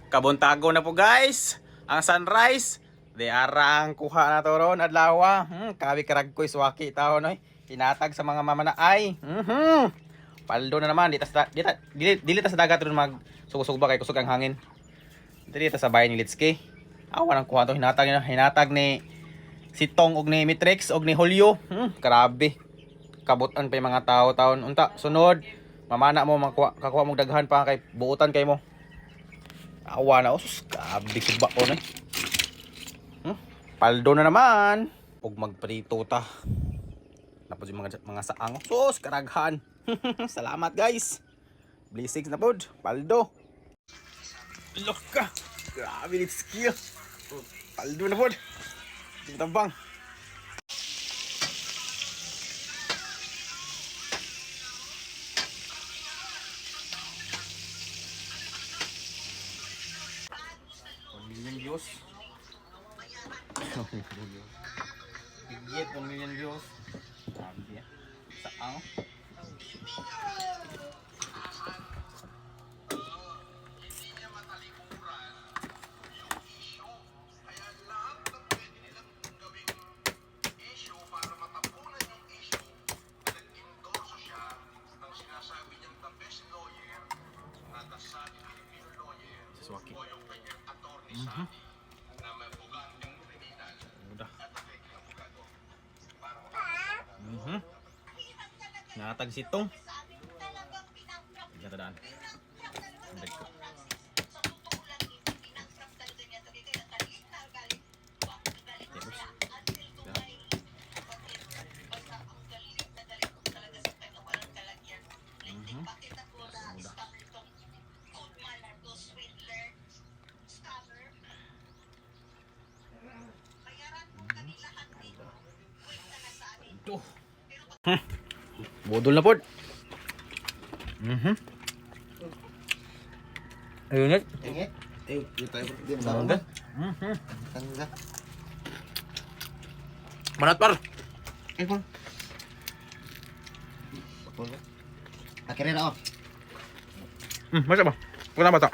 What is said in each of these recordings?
Kabuntago na po guys. Ang sunrise. Di arang kuha na to ron adlaw. Kabi karagkoy suwaki taon oy. Hinatag sa mga mamanaay. Paldo na naman dili ta sa dagat ron mag sugusog ba kay kusog ang hangin. Dili ta sa bayan ni Litski. Awan ang kuha to hinatag ni si Tong og ni Mitrix og ni Julio. Grabe. Kabutan pa yung mga tao taon. Unta sunod mamana mo kakuha mong daghan pa kay buutan kay mo. Awa na usus, grabe suba ko na. Paldo na naman. Ug magprito ta. Napos yung mga saang. Sus, karaghan. Salamat guys. Blessings na pod. Paldo. Look ka. Grabe ni skill. Paldo na pod. Tabang. Views. Higit 1 million views. Grabe ya. Saang. Suwaki. Udah. Natag sitong. Diyan tadaan. Bodol na pod. Ayun net. Ingat. Yung tayo di mo Tanda. Tanda. Manat par. Pon. Pon. Akhirnya na oh. Masa ba? Kuna bata.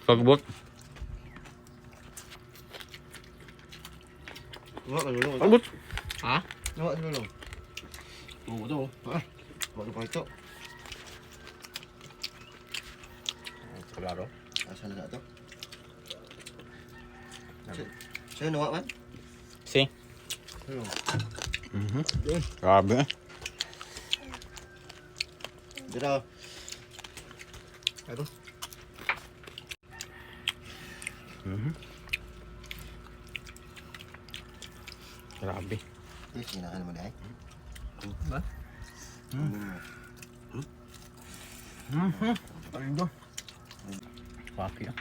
Pagbot. Ngok dulu. Pagbot. Ha? Ngok dulu. Oh, tu. Ah. Ngok dulu itu. Klaro. Asal enggak tu. Saya ngok kan? Si. Belum. Grabe. Dito. Aduh. Grabe. Ini sinahan mo na eh. Ba? Paldo. Paki ah.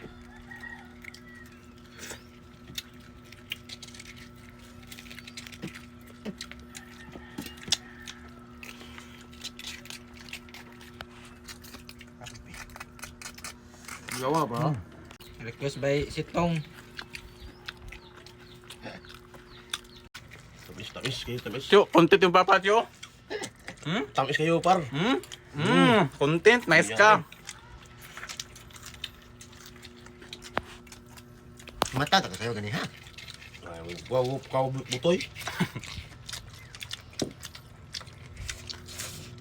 Jawa ba? Request by Sitong. Tamis kayo, tamis. Tyo, content yung papa, Tyo. Tamis kayo, par. Content, nice ka. Mata tak kayo gani ha? Wow, kau butoy.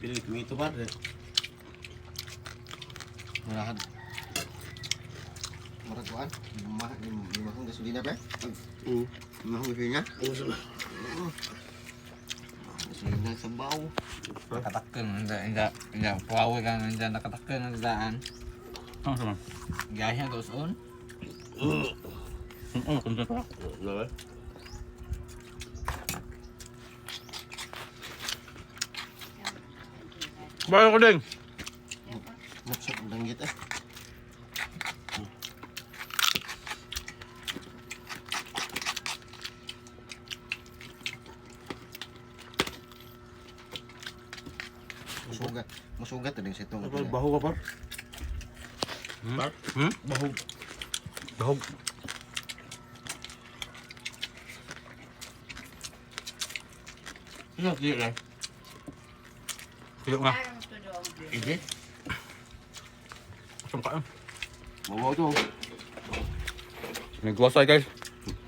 Pilih itu par. Murahan. Murahan. Lima kong gasolina pa. Lima kong gasolina. Gasolina sa baw. Nakatakken, hindi puawi ka nandiyan nakatakken ang daan. Ano sama? Gaya doon. Content pa. Bayo ko din. Maksud lang gitu. Masugat din sa itong. Baho ka pa? Par? Bahog. Bahog. Ano, di ka? Tuyo nga. Hindi. Sumka. Mabaw to. Nagwasay guys.